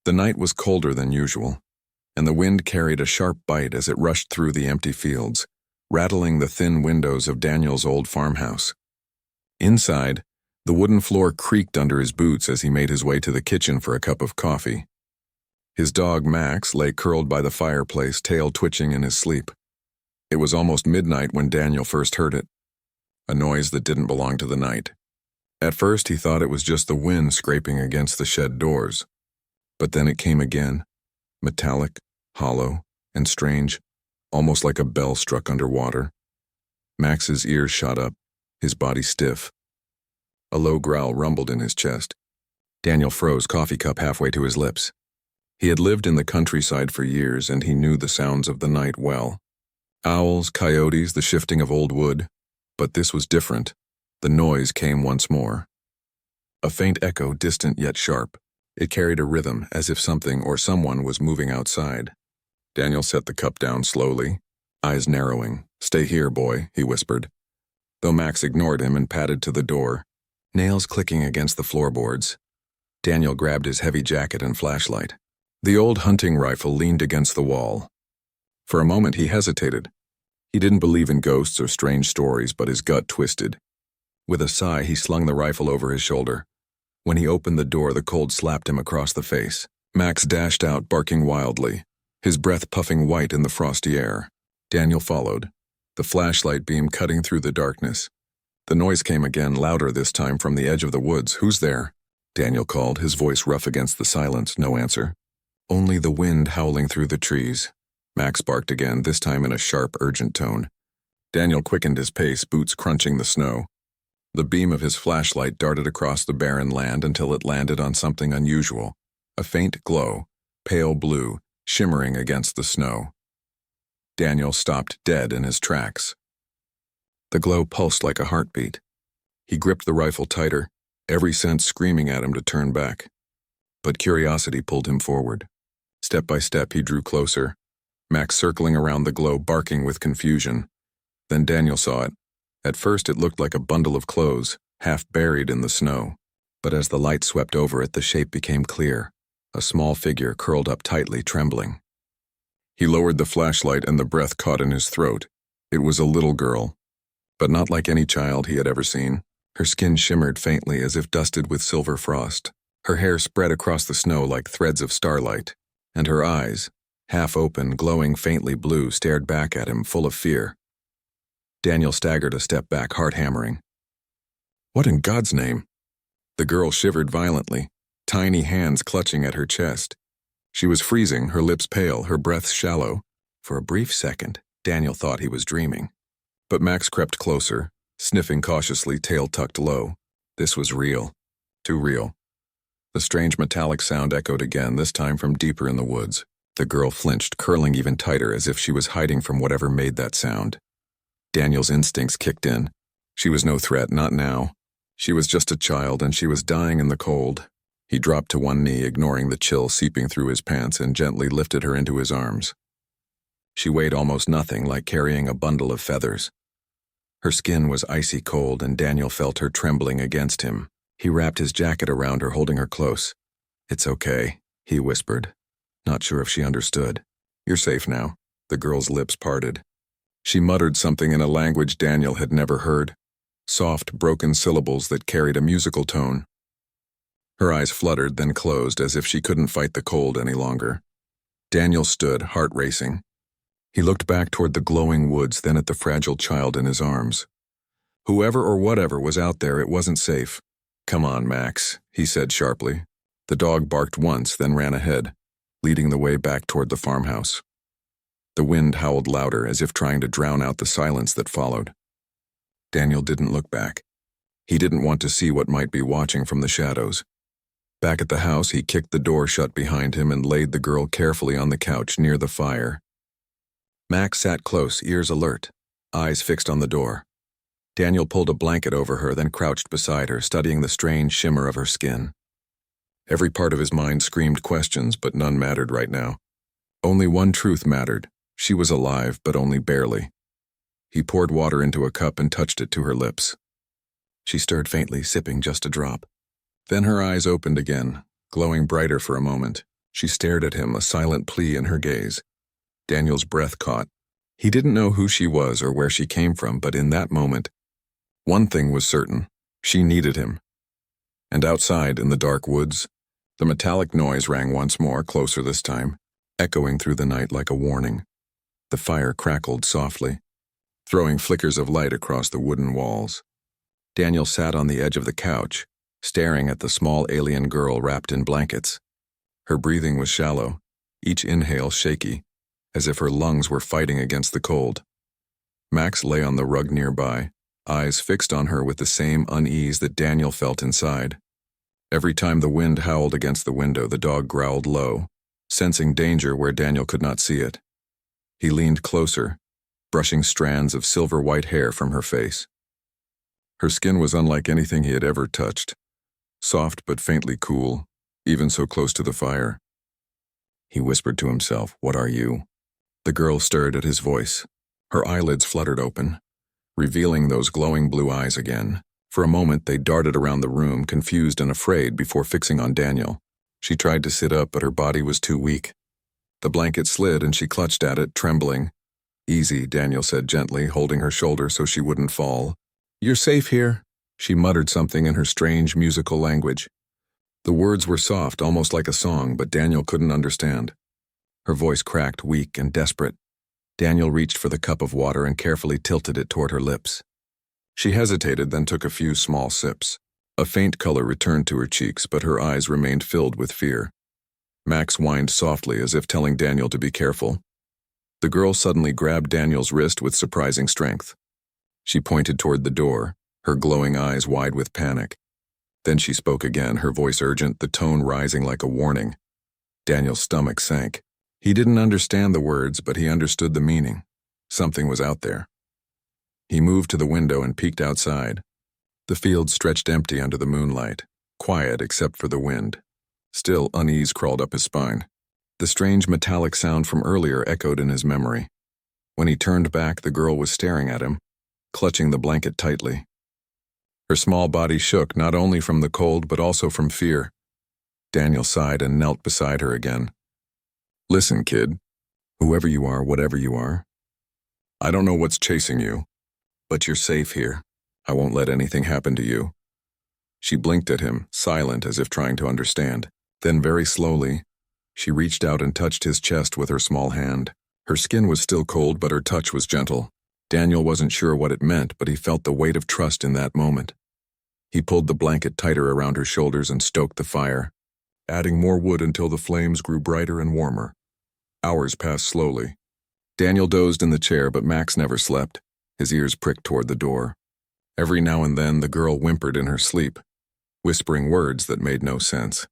The night was colder than usual, and the wind carried a sharp bite as it rushed through the empty fields, rattling the thin windows of Daniel's old farmhouse. Inside, the wooden floor creaked under his boots as he made his way to the kitchen for a cup of coffee. His dog Max lay curled by the fireplace, tail twitching in his sleep. It was almost midnight when Daniel first heard it, a noise that didn't belong to the night. At first he thought it was just the wind scraping against the shed doors. But then it came again, metallic, hollow, and strange, almost like a bell struck underwater. Max's ears shot up, his body stiff. A low growl rumbled in his chest. Daniel froze, coffee cup halfway to his lips. He had lived in the countryside for years, and he knew the sounds of the night well. Owls, coyotes, the shifting of old wood. But this was different. The noise came once more. A faint echo, distant yet sharp. It carried a rhythm, as if something or someone was moving outside. Daniel set the cup down slowly, eyes narrowing. "Stay here, boy," he whispered. Though Max ignored him and padded to the door, nails clicking against the floorboards. Daniel grabbed his heavy jacket and flashlight. The old hunting rifle leaned against the wall. For a moment he hesitated. He didn't believe in ghosts or strange stories, but his gut twisted. With a sigh, he slung the rifle over his shoulder. When he opened the door, the cold slapped him across the face. Max dashed out, barking wildly, his breath puffing white in the frosty air. Daniel followed, the flashlight beam cutting through the darkness. The noise came again, louder this time from the edge of the woods. "Who's there?" Daniel called, his voice rough against the silence. No answer. Only the wind howling through the trees. Max barked again, this time in a sharp, urgent tone. Daniel quickened his pace, boots crunching the snow. The beam of his flashlight darted across the barren land until it landed on something unusual. A faint glow, pale blue, shimmering against the snow. Daniel stopped dead in his tracks. The glow pulsed like a heartbeat. He gripped the rifle tighter, every sense screaming at him to turn back. But curiosity pulled him forward. Step by step he drew closer, Max circling around the glow, barking with confusion. Then Daniel saw it. At first it looked like a bundle of clothes, half buried in the snow. But as the light swept over it, the shape became clear, a small figure curled up tightly, trembling. He lowered the flashlight and the breath caught in his throat. It was a little girl, but not like any child he had ever seen. Her skin shimmered faintly as if dusted with silver frost. Her hair spread across the snow like threads of starlight, and her eyes, half open, glowing faintly blue, stared back at him, full of fear. Daniel staggered a step back, heart hammering. "What in God's name?" The girl shivered violently, tiny hands clutching at her chest. She was freezing, her lips pale, her breath shallow. For a brief second, Daniel thought he was dreaming. But Max crept closer, sniffing cautiously, tail tucked low. This was real. Too real. The strange metallic sound echoed again, this time from deeper in the woods. The girl flinched, curling even tighter as if she was hiding from whatever made that sound. Daniel's instincts kicked in. She was no threat, not now. She was just a child, and she was dying in the cold. He dropped to one knee, ignoring the chill seeping through his pants, and gently lifted her into his arms. She weighed almost nothing, like carrying a bundle of feathers. Her skin was icy cold, and Daniel felt her trembling against him. He wrapped his jacket around her, holding her close. "It's okay," he whispered, not sure if she understood. "You're safe now." The girl's lips parted. She muttered something in a language Daniel had never heard, soft, broken syllables that carried a musical tone. Her eyes fluttered, then closed, as if she couldn't fight the cold any longer. Daniel stood, heart racing. He looked back toward the glowing woods, then at the fragile child in his arms. Whoever or whatever was out there, it wasn't safe. "Come on, Max," he said sharply. The dog barked once, then ran ahead, leading the way back toward the farmhouse. The wind howled louder, as if trying to drown out the silence that followed. Daniel didn't look back. He didn't want to see what might be watching from the shadows. Back at the house, he kicked the door shut behind him and laid the girl carefully on the couch near the fire. Max sat close, ears alert, eyes fixed on the door. Daniel pulled a blanket over her, then crouched beside her, studying the strange shimmer of her skin. Every part of his mind screamed questions, but none mattered right now. Only one truth mattered. She was alive, but only barely. He poured water into a cup and touched it to her lips. She stirred faintly, sipping just a drop. Then her eyes opened again, glowing brighter for a moment. She stared at him, a silent plea in her gaze. Daniel's breath caught. He didn't know who she was or where she came from, but in that moment, one thing was certain. She needed him. And outside, in the dark woods, the metallic noise rang once more, closer this time, echoing through the night like a warning. The fire crackled softly, throwing flickers of light across the wooden walls. Daniel sat on the edge of the couch, staring at the small alien girl wrapped in blankets. Her breathing was shallow, each inhale shaky, as if her lungs were fighting against the cold. Max lay on the rug nearby, eyes fixed on her with the same unease that Daniel felt inside. Every time the wind howled against the window, the dog growled low, sensing danger where Daniel could not see it. He leaned closer, brushing strands of silver-white hair from her face. Her skin was unlike anything he had ever touched, soft but faintly cool, even so close to the fire. He whispered to himself, "What are you?" The girl stirred at his voice. Her eyelids fluttered open, revealing those glowing blue eyes again. For a moment, they darted around the room, confused and afraid, before fixing on Daniel. She tried to sit up, but her body was too weak. The blanket slid and she clutched at it, trembling. "Easy," Daniel said gently, holding her shoulder so she wouldn't fall. "You're safe here." She muttered something in her strange musical language. The words were soft, almost like a song, but Daniel couldn't understand. Her voice cracked, weak and desperate. Daniel reached for the cup of water and carefully tilted it toward her lips. She hesitated, then took a few small sips. A faint color returned to her cheeks, but her eyes remained filled with fear. Max whined softly, as if telling Daniel to be careful. The girl suddenly grabbed Daniel's wrist with surprising strength. She pointed toward the door, her glowing eyes wide with panic. Then she spoke again, her voice urgent, the tone rising like a warning. Daniel's stomach sank. He didn't understand the words, but he understood the meaning. Something was out there. He moved to the window and peeked outside. The field stretched empty under the moonlight, quiet except for the wind. Still, unease crawled up his spine. The strange metallic sound from earlier echoed in his memory. When he turned back, the girl was staring at him, clutching the blanket tightly. Her small body shook, not only from the cold but also from fear. Daniel sighed and knelt beside her again. "Listen, kid. Whoever you are, whatever you are. I don't know what's chasing you, but you're safe here. I won't let anything happen to you." She blinked at him, silent as if trying to understand. Then very slowly, she reached out and touched his chest with her small hand. Her skin was still cold, but her touch was gentle. Daniel wasn't sure what it meant, but he felt the weight of trust in that moment. He pulled the blanket tighter around her shoulders and stoked the fire, adding more wood until the flames grew brighter and warmer. Hours passed slowly. Daniel dozed in the chair, but Max never slept, his ears pricked toward the door. Every now and then, the girl whimpered in her sleep, whispering words that made no sense.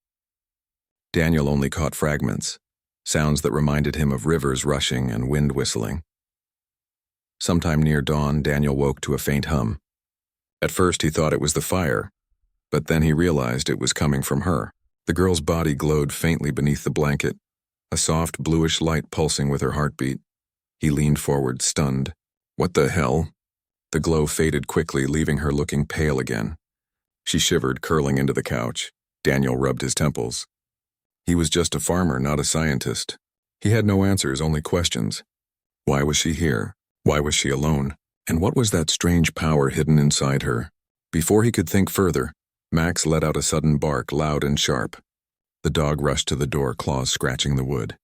Daniel only caught fragments, sounds that reminded him of rivers rushing and wind whistling. Sometime near dawn, Daniel woke to a faint hum. At first, he thought it was the fire, but then he realized it was coming from her. The girl's body glowed faintly beneath the blanket, a soft bluish light pulsing with her heartbeat. He leaned forward, stunned. "What the hell?" The glow faded quickly, leaving her looking pale again. She shivered, curling into the couch. Daniel rubbed his temples. He was just a farmer, not a scientist. He had no answers, only questions. Why was she here? Why was she alone? And what was that strange power hidden inside her? Before he could think further, Max let out a sudden bark, loud and sharp. The dog rushed to the door, claws scratching the wood.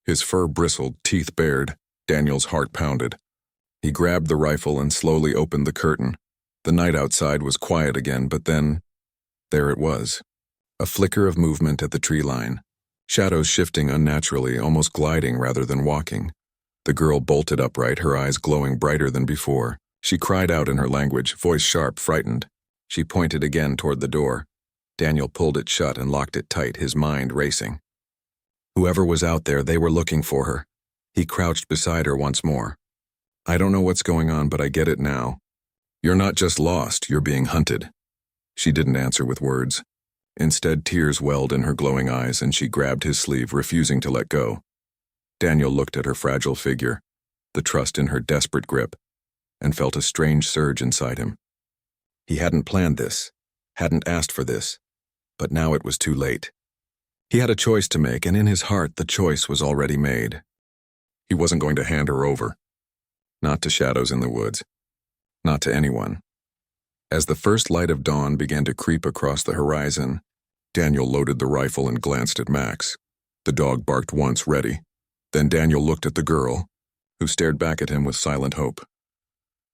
His fur bristled, teeth bared. Daniel's heart pounded. He grabbed the rifle and slowly opened the curtain. The night outside was quiet again, but then, there it was. A flicker of movement at the tree line. Shadows shifting unnaturally, almost gliding rather than walking. The girl bolted upright, her eyes glowing brighter than before. She cried out in her language, voice sharp, frightened. She pointed again toward the door. Daniel pulled it shut and locked it tight, his mind racing. Whoever was out there, they were looking for her. He crouched beside her once more. "I don't know what's going on, but I get it now. You're not just lost, you're being hunted." She didn't answer with words. Instead, tears welled in her glowing eyes, and she grabbed his sleeve, refusing to let go. Daniel looked at her fragile figure, the trust in her desperate grip, and felt a strange surge inside him. He hadn't planned this, hadn't asked for this, but now it was too late. He had a choice to make, and in his heart the choice was already made. He wasn't going to hand her over. Not to shadows in the woods. Not to anyone. As the first light of dawn began to creep across the horizon, Daniel loaded the rifle and glanced at Max. The dog barked once, ready. Then Daniel looked at the girl, who stared back at him with silent hope.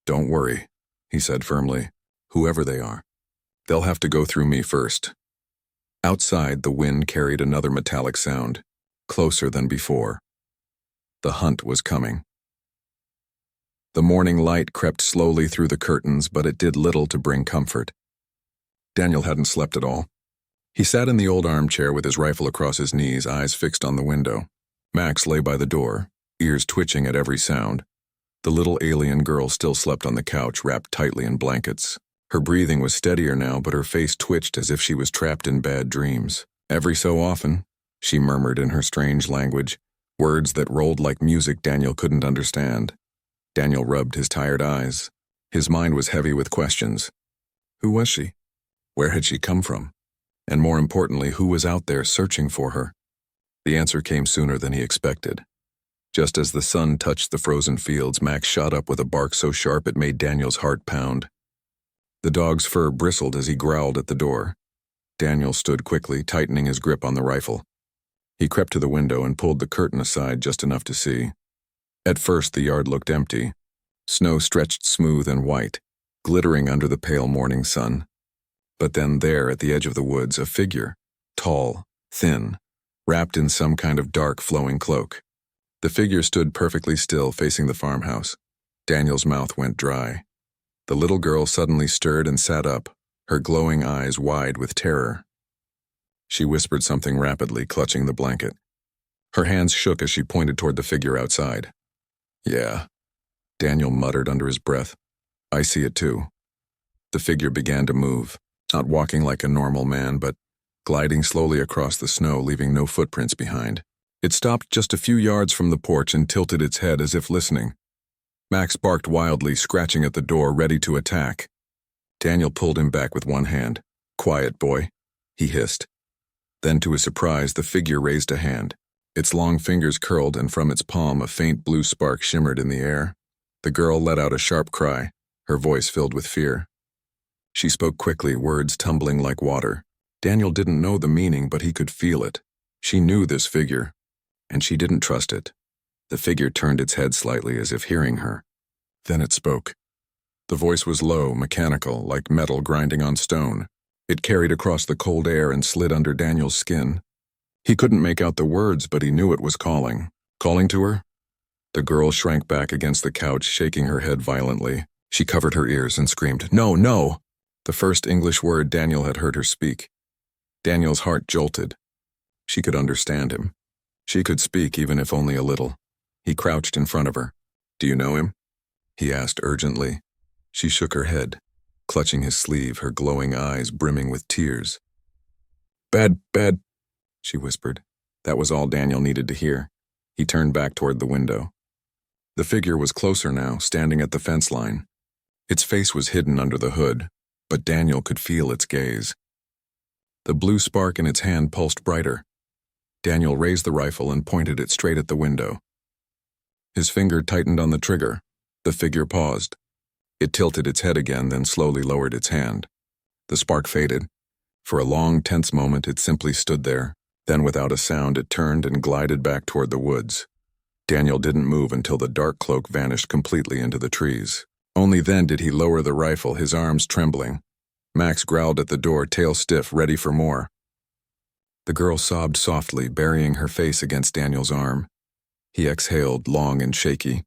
"Don't worry," he said firmly. "Whoever they are, they'll have to go through me first." Outside, the wind carried another metallic sound, closer than before. The hunt was coming. The morning light crept slowly through the curtains, but it did little to bring comfort. Daniel hadn't slept at all. He sat in the old armchair with his rifle across his knees, eyes fixed on the window. Max lay by the door, ears twitching at every sound. The little alien girl still slept on the couch, wrapped tightly in blankets. Her breathing was steadier now, but her face twitched as if she was trapped in bad dreams. Every so often, she murmured in her strange language, words that rolled like music Daniel couldn't understand. Daniel rubbed his tired eyes. His mind was heavy with questions. Who was she? Where had she come from? And more importantly, who was out there searching for her? The answer came sooner than he expected. Just as the sun touched the frozen fields, Max shot up with a bark so sharp it made Daniel's heart pound. The dog's fur bristled as he growled at the door. Daniel stood quickly, tightening his grip on the rifle. He crept to the window and pulled the curtain aside just enough to see. At first, the yard looked empty. Snow stretched smooth and white, glittering under the pale morning sun. But then there, at the edge of the woods, a figure, tall, thin, wrapped in some kind of dark, flowing cloak. The figure stood perfectly still, facing the farmhouse. Daniel's mouth went dry. The little girl suddenly stirred and sat up, her glowing eyes wide with terror. She whispered something rapidly, clutching the blanket. Her hands shook as she pointed toward the figure outside. "Yeah," Daniel muttered under his breath. "I see it too." The figure began to move, not walking like a normal man, but gliding slowly across the snow, leaving no footprints behind. It stopped just a few yards from the porch and tilted its head as if listening. Max barked wildly, scratching at the door, ready to attack. Daniel pulled him back with one hand. "Quiet, boy," he hissed. Then, to his surprise, the figure raised a hand. Its long fingers curled, and from its palm a faint blue spark shimmered in the air. The girl let out a sharp cry, her voice filled with fear. She spoke quickly, words tumbling like water. Daniel didn't know the meaning, but he could feel it. She knew this figure, and she didn't trust it. The figure turned its head slightly as if hearing her. Then it spoke. The voice was low, mechanical, like metal grinding on stone. It carried across the cold air and slid under Daniel's skin. He couldn't make out the words, but he knew it was calling. Calling to her? The girl shrank back against the couch, shaking her head violently. She covered her ears and screamed, "No, no!" The first English word Daniel had heard her speak. Daniel's heart jolted. She could understand him. She could speak, even if only a little. He crouched in front of her. "Do you know him?" he asked urgently. She shook her head, clutching his sleeve, her glowing eyes brimming with tears. Bad," she whispered. That was all Daniel needed to hear. He turned back toward the window. The figure was closer now, standing at the fence line. Its face was hidden under the hood, but Daniel could feel its gaze. The blue spark in its hand pulsed brighter. Daniel raised the rifle and pointed it straight at the window. His finger tightened on the trigger. The figure paused. It tilted its head again, then slowly lowered its hand. The spark faded. For a long, tense moment, it simply stood there. Then, without a sound, it turned and glided back toward the woods. Daniel didn't move until the dark cloak vanished completely into the trees. Only then did he lower the rifle, his arms trembling. Max growled at the door, tail stiff, ready for more. The girl sobbed softly, burying her face against Daniel's arm. He exhaled, long and shaky.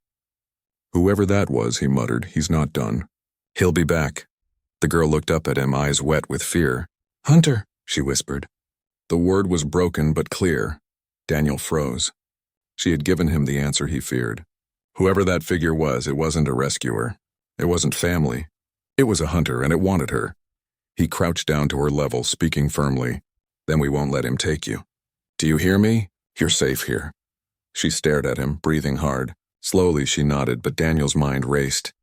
"Whoever that was," he muttered, "he's not done. He'll be back." The girl looked up at him, eyes wet with fear. "Hunter," she whispered. The word was broken but clear. Daniel froze. She had given him the answer he feared. Whoever that figure was, it wasn't a rescuer. It wasn't family. It was a hunter, and it wanted her. He crouched down to her level, speaking firmly. "Then we won't let him take you. Do you hear me? You're safe here." She stared at him, breathing hard. Slowly she nodded, but Daniel's mind raced.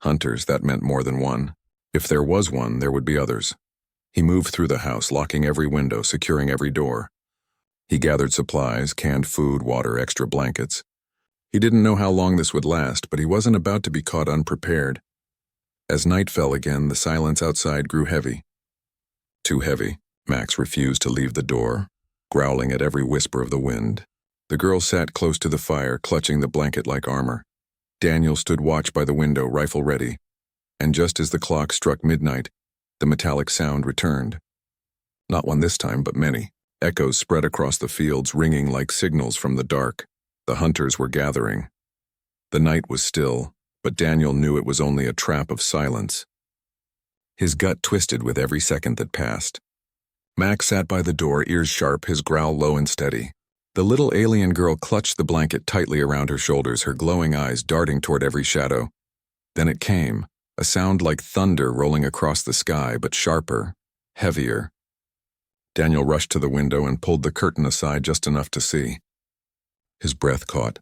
Hunters, that meant more than one. If there was one, there would be others. He moved through the house, locking every window, securing every door. He gathered supplies, canned food, water, extra blankets. He didn't know how long this would last, but he wasn't about to be caught unprepared. As night fell again, the silence outside grew heavy. Too heavy. Max refused to leave the door, growling at every whisper of the wind. The girl sat close to the fire, clutching the blanket like armor. Daniel stood watch by the window, rifle ready. And just as the clock struck midnight, the metallic sound returned. Not one this time, but many. Echoes spread across the fields, ringing like signals from the dark. The hunters were gathering. The night was still, but Daniel knew it was only a trap of silence. His gut twisted with every second that passed. Max sat by the door, ears sharp, his growl low and steady. The little alien girl clutched the blanket tightly around her shoulders, her glowing eyes darting toward every shadow. Then it came, a sound like thunder rolling across the sky, but sharper, heavier. Daniel rushed to the window and pulled the curtain aside just enough to see. His breath caught.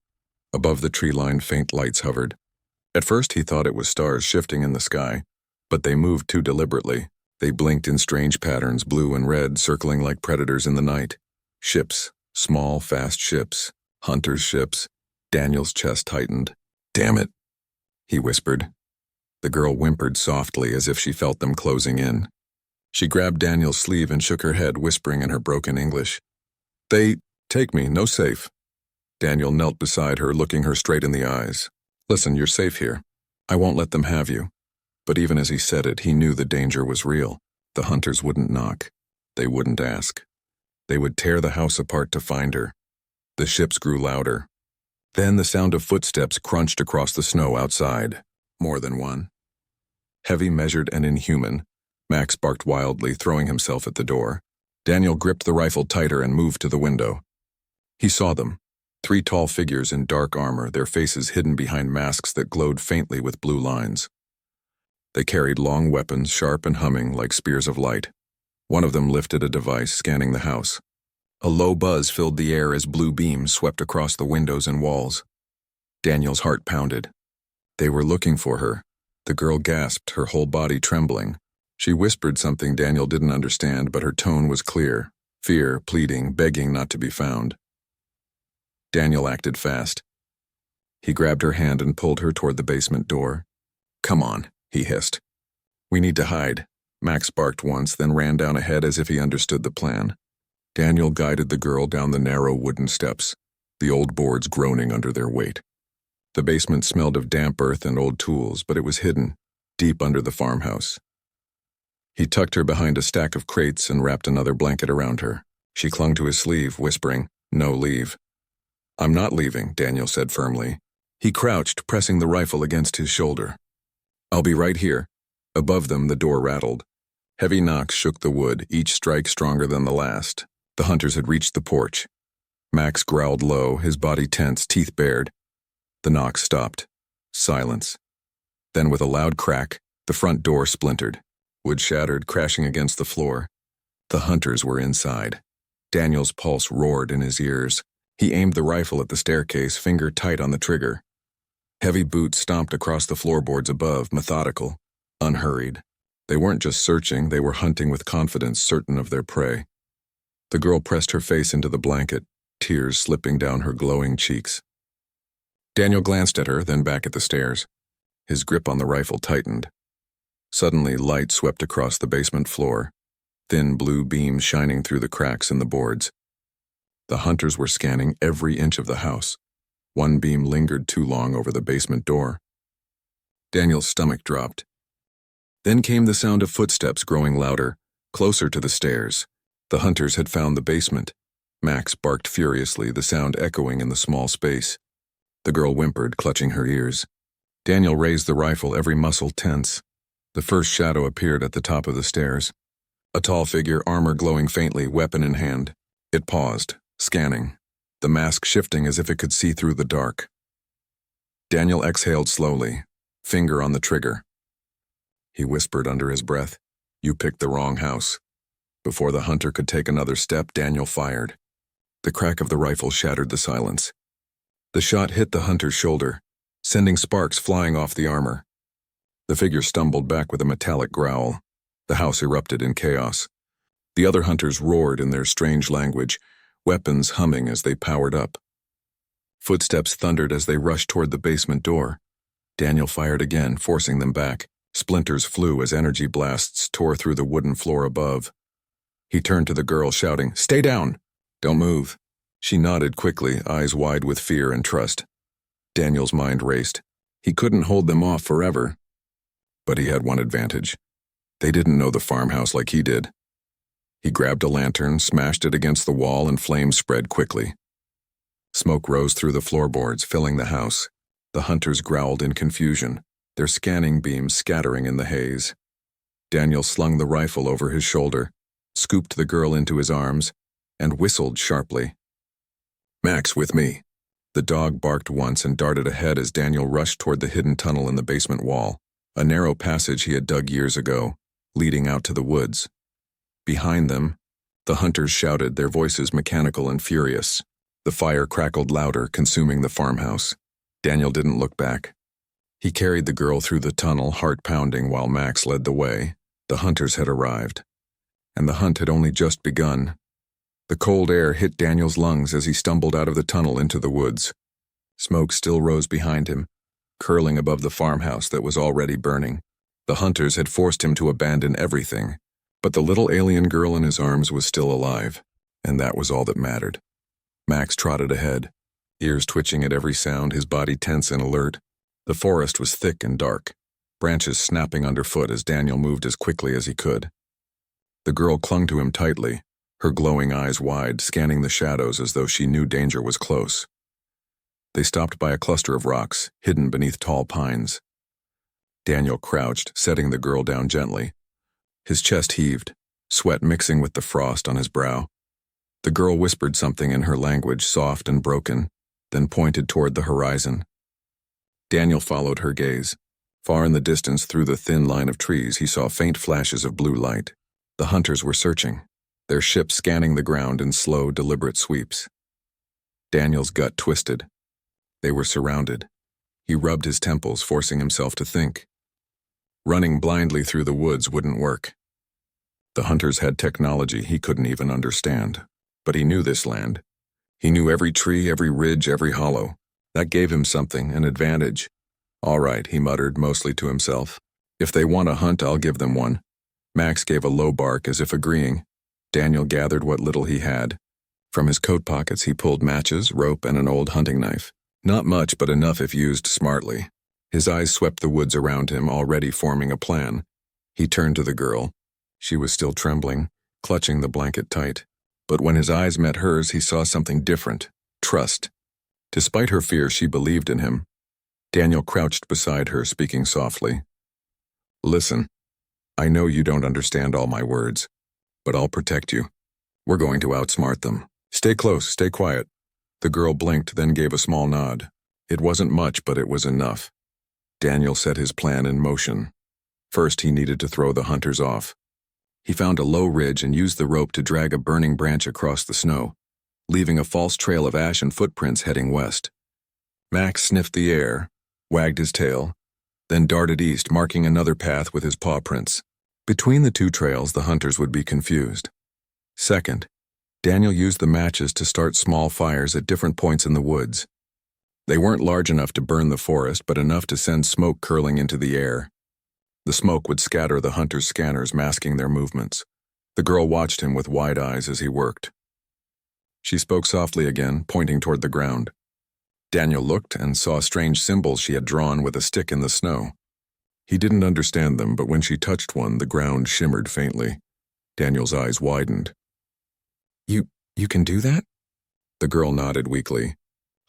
Above the tree line, faint lights hovered. At first he thought it was stars shifting in the sky, but they moved too deliberately. They blinked in strange patterns, blue and red, circling like predators in the night. Ships, small, fast ships, hunters' ships. Daniel's chest tightened. "Damn it," he whispered. The girl whimpered softly as if she felt them closing in. She grabbed Daniel's sleeve and shook her head, whispering in her broken English. "They take me, no safe." Daniel knelt beside her, looking her straight in the eyes. "Listen, you're safe here. I won't let them have you." But even as he said it, he knew the danger was real. The hunters wouldn't knock. They wouldn't ask. They would tear the house apart to find her. The ships grew louder. Then the sound of footsteps crunched across the snow outside. More than one. Heavy, measured, and inhuman. Max barked wildly, throwing himself at the door. Daniel gripped the rifle tighter and moved to the window. He saw them. 3 tall figures in dark armor, their faces hidden behind masks that glowed faintly with blue lines. They carried long weapons, sharp and humming like spears of light. One of them lifted a device, scanning the house. A low buzz filled the air as blue beams swept across the windows and walls. Daniel's heart pounded. They were looking for her. The girl gasped, her whole body trembling. She whispered something Daniel didn't understand, but her tone was clear. Fear, pleading, begging not to be found. Daniel acted fast. He grabbed her hand and pulled her toward the basement door. "Come on," he hissed. "We need to hide." Max barked once, then ran down ahead as if he understood the plan. Daniel guided the girl down the narrow wooden steps, the old boards groaning under their weight. The basement smelled of damp earth and old tools, but it was hidden, deep under the farmhouse. He tucked her behind a stack of crates and wrapped another blanket around her. She clung to his sleeve, whispering, "No leave." "I'm not leaving," Daniel said firmly. He crouched, pressing the rifle against his shoulder. "I'll be right here." Above them, the door rattled. Heavy knocks shook the wood, each strike stronger than the last. The hunters had reached the porch. Max growled low, his body tense, teeth bared. The knocks stopped. Silence. Then with a loud crack, the front door splintered. Wood shattered, crashing against the floor. The hunters were inside. Daniel's pulse roared in his ears. He aimed the rifle at the staircase, finger tight on the trigger. Heavy boots stomped across the floorboards above, methodical, unhurried. They weren't just searching, they were hunting with confidence, certain of their prey. The girl pressed her face into the blanket, tears slipping down her glowing cheeks. Daniel glanced at her, then back at the stairs. His grip on the rifle tightened. Suddenly, light swept across the basement floor, thin blue beams shining through the cracks in the boards. The hunters were scanning every inch of the house. One beam lingered too long over the basement door. Daniel's stomach dropped. Then came the sound of footsteps growing louder, closer to the stairs. The hunters had found the basement. Max barked furiously, the sound echoing in the small space. The girl whimpered, clutching her ears. Daniel raised the rifle, every muscle tense. The first shadow appeared at the top of the stairs. A tall figure, armor glowing faintly, weapon in hand. It paused, scanning, the mask shifting as if it could see through the dark. Daniel exhaled slowly, finger on the trigger. He whispered under his breath, "You picked the wrong house." Before the hunter could take another step, Daniel fired. The crack of the rifle shattered the silence. The shot hit the hunter's shoulder, sending sparks flying off the armor. The figure stumbled back with a metallic growl. The house erupted in chaos. The other hunters roared in their strange language, weapons humming as they powered up. Footsteps thundered as they rushed toward the basement door. Daniel fired again, forcing them back. Splinters flew as energy blasts tore through the wooden floor above. He turned to the girl, shouting, "Stay down! Don't move." She nodded quickly, eyes wide with fear and trust. Daniel's mind raced. He couldn't hold them off forever. But he had one advantage. They didn't know the farmhouse like he did. He grabbed a lantern, smashed it against the wall, and flames spread quickly. Smoke rose through the floorboards, filling the house. The hunters growled in confusion, their scanning beams scattering in the haze. Daniel slung the rifle over his shoulder, scooped the girl into his arms, and whistled sharply. "Max, with me." The dog barked once and darted ahead as Daniel rushed toward the hidden tunnel in the basement wall, a narrow passage he had dug years ago, leading out to the woods. Behind them, the hunters shouted, their voices mechanical and furious. The fire crackled louder, consuming the farmhouse. Daniel didn't look back. He carried the girl through the tunnel, heart pounding, while Max led the way. The hunters had arrived, and the hunt had only just begun. The cold air hit Daniel's lungs as he stumbled out of the tunnel into the woods. Smoke still rose behind him, curling above the farmhouse that was already burning. The hunters had forced him to abandon everything, but the little alien girl in his arms was still alive, and that was all that mattered. Max trotted ahead, ears twitching at every sound, his body tense and alert. The forest was thick and dark, branches snapping underfoot as Daniel moved as quickly as he could. The girl clung to him tightly, her glowing eyes wide, scanning the shadows as though she knew danger was close. They stopped by a cluster of rocks, hidden beneath tall pines. Daniel crouched, setting the girl down gently. His chest heaved, sweat mixing with the frost on his brow. The girl whispered something in her language, soft and broken, then pointed toward the horizon. Daniel followed her gaze. Far in the distance, through the thin line of trees, he saw faint flashes of blue light. The hunters were searching, their ship scanning the ground in slow, deliberate sweeps. Daniel's gut twisted. They were surrounded. He rubbed his temples, forcing himself to think. Running blindly through the woods wouldn't work. The hunters had technology he couldn't even understand. But he knew this land. He knew every tree, every ridge, every hollow. That gave him something, an advantage. "All right," he muttered, mostly to himself. "If they want a hunt, I'll give them one." Max gave a low bark as if agreeing. Daniel gathered what little he had. From his coat pockets he pulled matches, rope, and an old hunting knife. Not much, but enough if used smartly. His eyes swept the woods around him, already forming a plan. He turned to the girl. She was still trembling, clutching the blanket tight. But when his eyes met hers, he saw something different. Trust. Despite her fear, she believed in him. Daniel crouched beside her, speaking softly. "Listen, I know you don't understand all my words, but I'll protect you. We're going to outsmart them. Stay close, stay quiet." The girl blinked, then gave a small nod. It wasn't much, but it was enough. Daniel set his plan in motion. First, he needed to throw the hunters off. He found a low ridge and used the rope to drag a burning branch across the snow, leaving a false trail of ash and footprints heading west. Max sniffed the air, wagged his tail, then darted east, marking another path with his paw prints. Between the two trails, the hunters would be confused. Second, Daniel used the matches to start small fires at different points in the woods. They weren't large enough to burn the forest, but enough to send smoke curling into the air. The smoke would scatter the hunters' scanners, masking their movements. The girl watched him with wide eyes as he worked. She spoke softly again, pointing toward the ground. Daniel looked and saw strange symbols she had drawn with a stick in the snow. He didn't understand them, but when she touched one, the ground shimmered faintly. Daniel's eyes widened. You can do that?" The girl nodded weakly.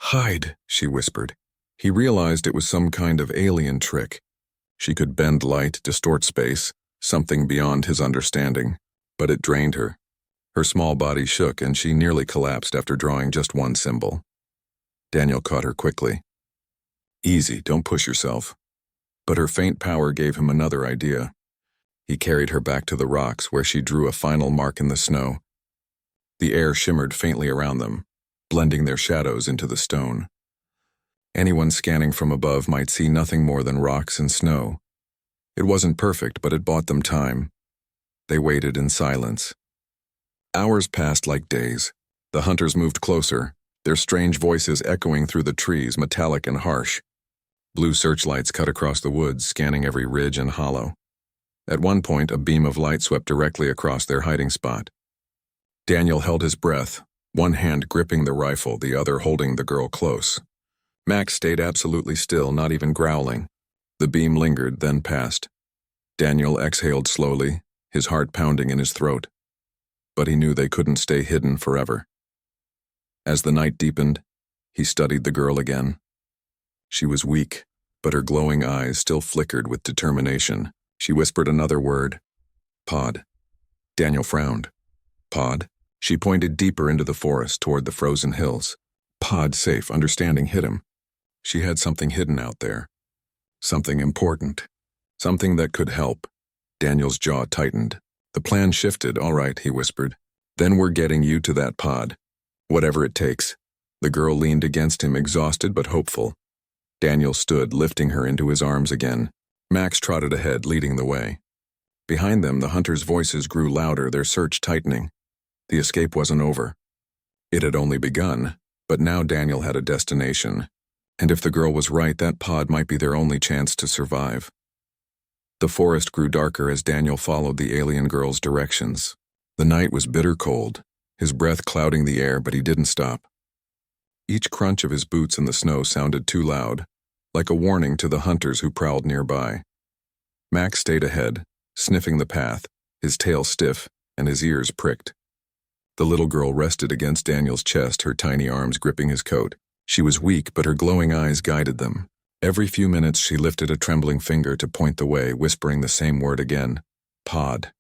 "Hide," she whispered. He realized it was some kind of alien trick. She could bend light, distort space, something beyond his understanding, but it drained her. Her small body shook and she nearly collapsed after drawing just one symbol. Daniel caught her quickly. "Easy, don't push yourself." But her faint power gave him another idea. He carried her back to the rocks where she drew a final mark in the snow. The air shimmered faintly around them, blending their shadows into the stone. Anyone scanning from above might see nothing more than rocks and snow. It wasn't perfect, but it bought them time. They waited in silence. Hours passed like days. The hunters moved closer, their strange voices echoing through the trees, metallic and harsh. Blue searchlights cut across the woods, scanning every ridge and hollow. At one point, a beam of light swept directly across their hiding spot. Daniel held his breath, one hand gripping the rifle, the other holding the girl close. Max stayed absolutely still, not even growling. The beam lingered, then passed. Daniel exhaled slowly, his heart pounding in his throat. But he knew they couldn't stay hidden forever. As the night deepened, he studied the girl again. She was weak, but her glowing eyes still flickered with determination. She whispered another word. Pod. Daniel frowned. Pod? She pointed deeper into the forest toward the frozen hills. Pod safe, understanding hit him. She had something hidden out there. Something important. Something that could help. Daniel's jaw tightened. The plan shifted. All right, he whispered. Then we're getting you to that pod. Whatever it takes. The girl leaned against him, exhausted but hopeful. Daniel stood, lifting her into his arms again. Max trotted ahead, leading the way. Behind them, the hunters' voices grew louder, their search tightening. The escape wasn't over. It had only begun, but now Daniel had a destination. And if the girl was right, that pod might be their only chance to survive. The forest grew darker as Daniel followed the alien girl's directions. The night was bitter cold, his breath clouding the air, but he didn't stop. Each crunch of his boots in the snow sounded too loud, like a warning to the hunters who prowled nearby. Max stayed ahead, sniffing the path, his tail stiff and his ears pricked. The little girl rested against Daniel's chest, her tiny arms gripping his coat. She was weak, but her glowing eyes guided them. Every few minutes she lifted a trembling finger to point the way, whispering the same word again. Pod.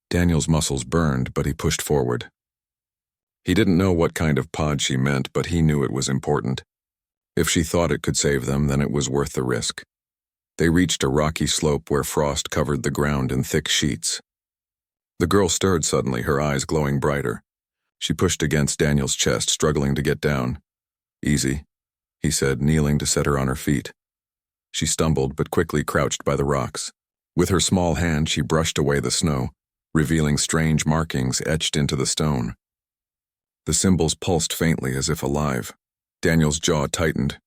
Daniel's muscles burned, but he pushed forward. He didn't know what kind of pod she meant, but he knew it was important. If she thought it could save them, then it was worth the risk. They reached a rocky slope where frost covered the ground in thick sheets. The girl stirred suddenly, her eyes glowing brighter. She pushed against Daniel's chest, struggling to get down. Easy, he said, kneeling to set her on her feet. She stumbled, but quickly crouched by the rocks. With her small hand, she brushed away the snow, revealing strange markings etched into the stone. The symbols pulsed faintly, as if alive. Daniel's jaw tightened.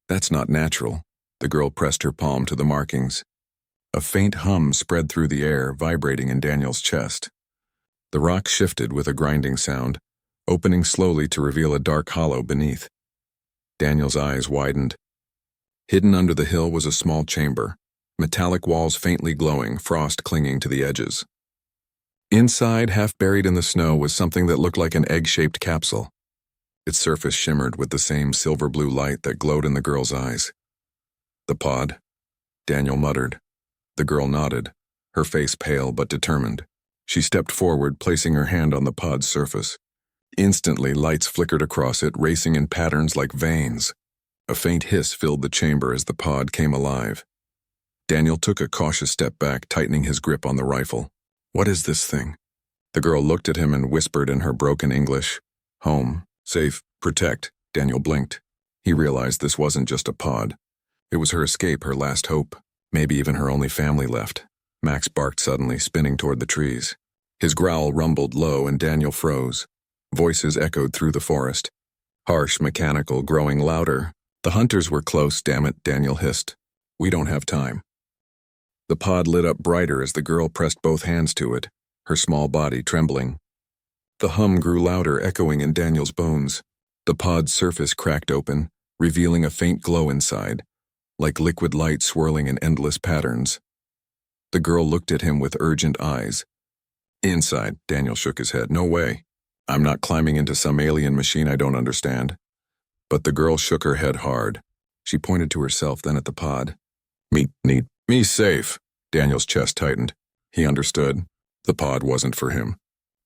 That's not natural. The girl pressed her palm to the markings. A faint hum spread through the air, vibrating in Daniel's chest. The rock shifted with a grinding sound, opening slowly to reveal a dark hollow beneath. Daniel's eyes widened. Hidden under the hill was a small chamber, metallic walls faintly glowing, frost clinging to the edges. Inside, half buried in the snow, was something that looked like an egg-shaped capsule. Its surface shimmered with the same silver-blue light that glowed in the girl's eyes. The pod, Daniel muttered. The girl nodded, her face pale but determined. She stepped forward, placing her hand on the pod's surface. Instantly, lights flickered across it, racing in patterns like veins. A faint hiss filled the chamber as the pod came alive. Daniel took a cautious step back, tightening his grip on the rifle. What is this thing? The girl looked at him and whispered in her broken English. Home, safe, protect. Daniel blinked. He realized this wasn't just a pod. It was her escape, her last hope, maybe even her only family left. Max barked suddenly, spinning toward the trees. His growl rumbled low and Daniel froze. Voices echoed through the forest. Harsh, mechanical, growing louder. The hunters were close, damn it, Daniel hissed. We don't have time. The pod lit up brighter as the girl pressed both hands to it, her small body trembling. The hum grew louder, echoing in Daniel's bones. The pod's surface cracked open, revealing a faint glow inside, like liquid light swirling in endless patterns. The girl looked at him with urgent eyes. Inside, Daniel shook his head. No way. I'm not climbing into some alien machine I don't understand. But the girl shook her head hard. She pointed to herself, then at the pod. Me safe. Daniel's chest tightened. He understood. The pod wasn't for him.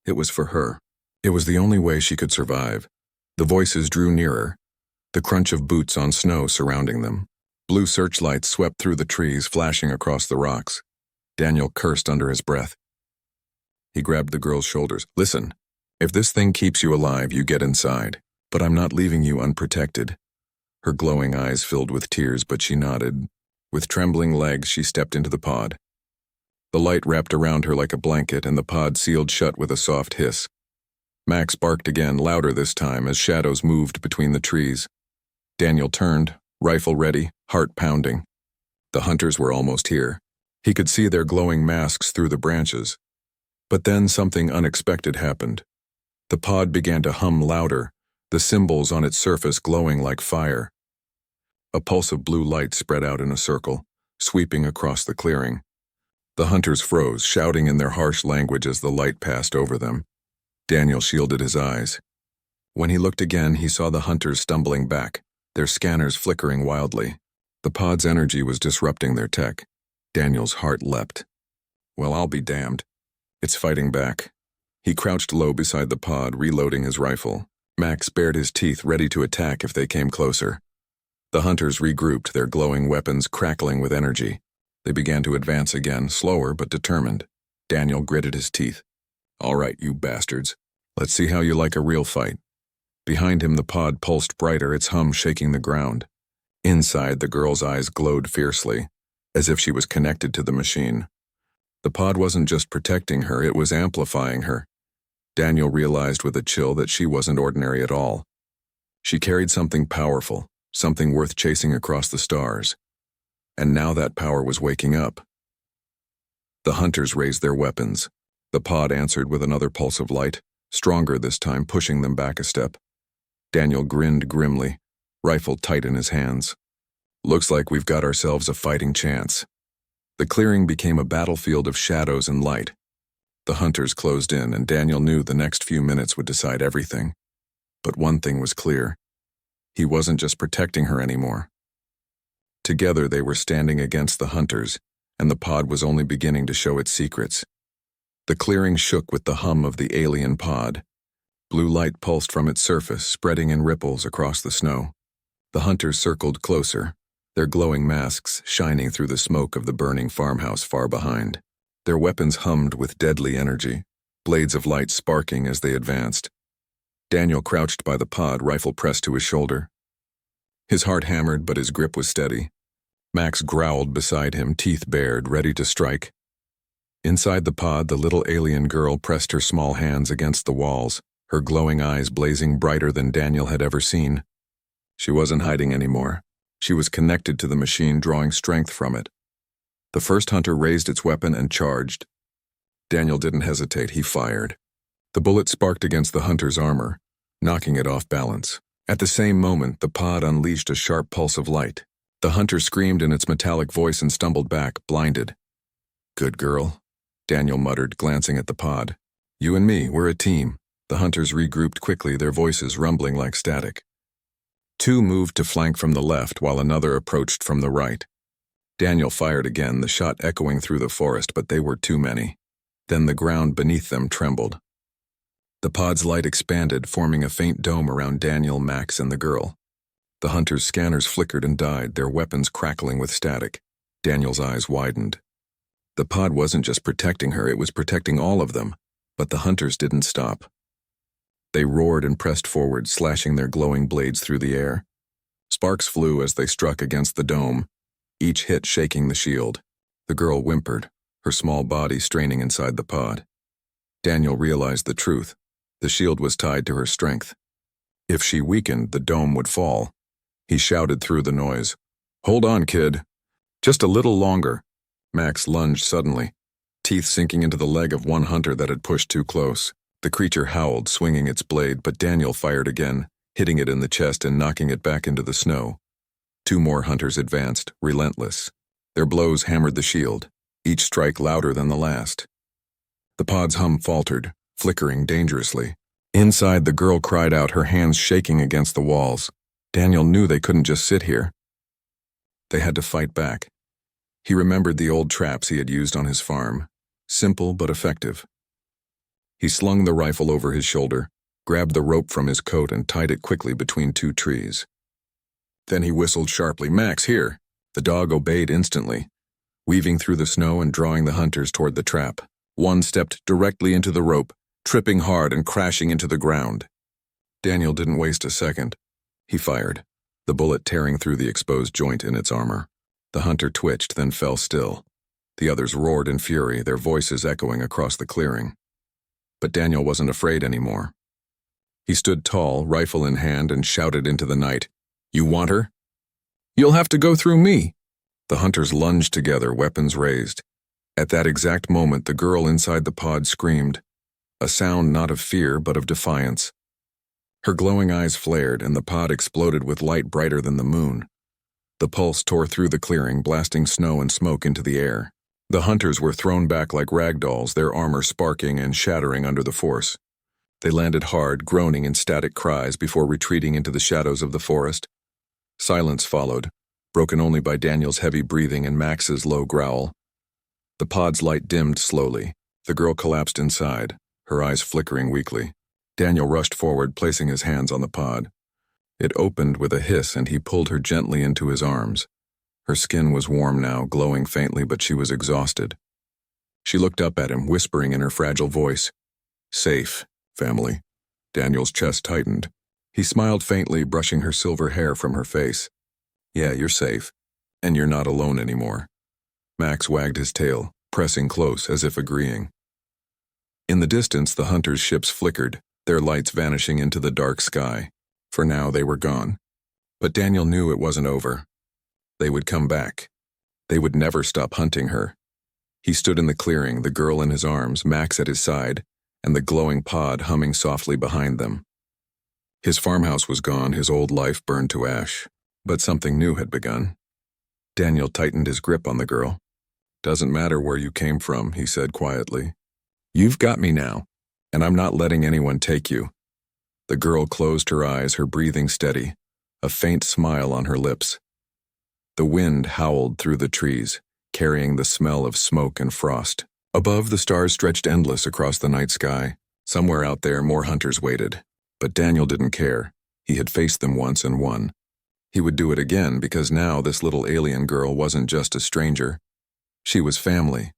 It was for her. It was the only way she could survive. The voices drew nearer, the crunch of boots on snow surrounding them. Blue searchlights swept through the trees, flashing across the rocks. Daniel cursed under his breath. He grabbed the girl's shoulders. Listen, if this thing keeps you alive, you get inside. But I'm not leaving you unprotected. Her glowing eyes filled with tears, but she nodded. With trembling legs, she stepped into the pod. The light wrapped around her like a blanket, and the pod sealed shut with a soft hiss. Max barked again, louder this time, as shadows moved between the trees. Daniel turned, rifle ready, heart pounding. The hunters were almost here. He could see their glowing masks through the branches. But then something unexpected happened. The pod began to hum louder, the symbols on its surface glowing like fire. A pulse of blue light spread out in a circle, sweeping across the clearing. The hunters froze, shouting in their harsh language as the light passed over them. Daniel shielded his eyes. When he looked again, he saw the hunters stumbling back, their scanners flickering wildly. The pod's energy was disrupting their tech. Daniel's heart leapt. Well, I'll be damned. It's fighting back. He crouched low beside the pod, reloading his rifle. Max bared his teeth, ready to attack if they came closer. The hunters regrouped, their glowing weapons crackling with energy. They began to advance again, slower but determined. Daniel gritted his teeth. All right, you bastards. Let's see how you like a real fight. Behind him, the pod pulsed brighter, its hum shaking the ground. Inside, the girl's eyes glowed fiercely, as if she was connected to the machine. The pod wasn't just protecting her, it was amplifying her. Daniel realized with a chill that she wasn't ordinary at all. She carried something powerful, something worth chasing across the stars. And now that power was waking up. The hunters raised their weapons. The pod answered with another pulse of light, stronger this time, pushing them back a step. Daniel grinned grimly, rifle tight in his hands. Looks like we've got ourselves a fighting chance. The clearing became a battlefield of shadows and light. The hunters closed in, and Daniel knew the next few minutes would decide everything. But one thing was clear. He wasn't just protecting her anymore. Together they were standing against the hunters, and the pod was only beginning to show its secrets. The clearing shook with the hum of the alien pod. Blue light pulsed from its surface, spreading in ripples across the snow. The hunters circled closer, their glowing masks shining through the smoke of the burning farmhouse far behind. Their weapons hummed with deadly energy, blades of light sparking as they advanced. Daniel crouched by the pod, rifle pressed to his shoulder. His heart hammered, but his grip was steady. Max growled beside him, teeth bared, ready to strike. Inside the pod, the little alien girl pressed her small hands against the walls, her glowing eyes blazing brighter than Daniel had ever seen. She wasn't hiding anymore. She was connected to the machine, drawing strength from it. The first hunter raised its weapon and charged. Daniel didn't hesitate, he fired. The bullet sparked against the hunter's armor, knocking it off balance. At the same moment, the pod unleashed a sharp pulse of light. The hunter screamed in its metallic voice and stumbled back, blinded. Good girl, Daniel muttered, glancing at the pod. You and me, we're a team. The hunters regrouped quickly, their voices rumbling like static. Two moved to flank from the left while another approached from the right. Daniel fired again, the shot echoing through the forest, but they were too many. Then the ground beneath them trembled. The pod's light expanded, forming a faint dome around Daniel, Max, and the girl. The hunters' scanners flickered and died, their weapons crackling with static. Daniel's eyes widened. The pod wasn't just protecting her, it was protecting all of them. But the hunters didn't stop. They roared and pressed forward, slashing their glowing blades through the air. Sparks flew as they struck against the dome, each hit shaking the shield. The girl whimpered, her small body straining inside the pod. Daniel realized the truth. The shield was tied to her strength. If she weakened, the dome would fall. He shouted through the noise, "Hold on, kid. Just a little longer." Max lunged suddenly, teeth sinking into the leg of one hunter that had pushed too close. The creature howled, swinging its blade, but Daniel fired again, hitting it in the chest and knocking it back into the snow. Two more hunters advanced, relentless. Their blows hammered the shield, each strike louder than the last. The pod's hum faltered, flickering dangerously. Inside, the girl cried out, her hands shaking against the walls. Daniel knew they couldn't just sit here. They had to fight back. He remembered the old traps he had used on his farm, simple but effective. He slung the rifle over his shoulder, grabbed the rope from his coat and tied it quickly between two trees. Then he whistled sharply, "Max, here!" The dog obeyed instantly, weaving through the snow and drawing the hunters toward the trap. One stepped directly into the rope, tripping hard and crashing into the ground. Daniel didn't waste a second. He fired, the bullet tearing through the exposed joint in its armor. The hunter twitched, then fell still. The others roared in fury, their voices echoing across the clearing. But Daniel wasn't afraid anymore. He stood tall, rifle in hand, and shouted into the night, "You want her? You'll have to go through me." The hunters lunged together, weapons raised. At that exact moment, the girl inside the pod screamed, a sound not of fear but of defiance. Her glowing eyes flared, and the pod exploded with light brighter than the moon. The pulse tore through the clearing, blasting snow and smoke into the air. The hunters were thrown back like rag dolls, their armor sparking and shattering under the force. They landed hard, groaning in static cries before retreating into the shadows of the forest. Silence followed, broken only by Daniel's heavy breathing and Max's low growl. The pod's light dimmed slowly. The girl collapsed inside, her eyes flickering weakly. Daniel rushed forward, placing his hands on the pod. It opened with a hiss, and he pulled her gently into his arms. Her skin was warm now, glowing faintly, but she was exhausted. She looked up at him, whispering in her fragile voice, "Safe, family." Daniel's chest tightened. He smiled faintly, brushing her silver hair from her face. "Yeah, you're safe, and you're not alone anymore." Max wagged his tail, pressing close as if agreeing. In the distance, the hunters' ships flickered, their lights vanishing into the dark sky. For now, they were gone. But Daniel knew it wasn't over. They would come back. They would never stop hunting her. He stood in the clearing, the girl in his arms, Max at his side, and the glowing pod humming softly behind them. His farmhouse was gone, his old life burned to ash. But something new had begun. Daniel tightened his grip on the girl. "Doesn't matter where you came from," he said quietly. "You've got me now, and I'm not letting anyone take you." The girl closed her eyes, her breathing steady, a faint smile on her lips. The wind howled through the trees, carrying the smell of smoke and frost. Above, the stars stretched endless across the night sky. Somewhere out there, more hunters waited. But Daniel didn't care. He had faced them once and won. He would do it again, because now this little alien girl wasn't just a stranger. She was family.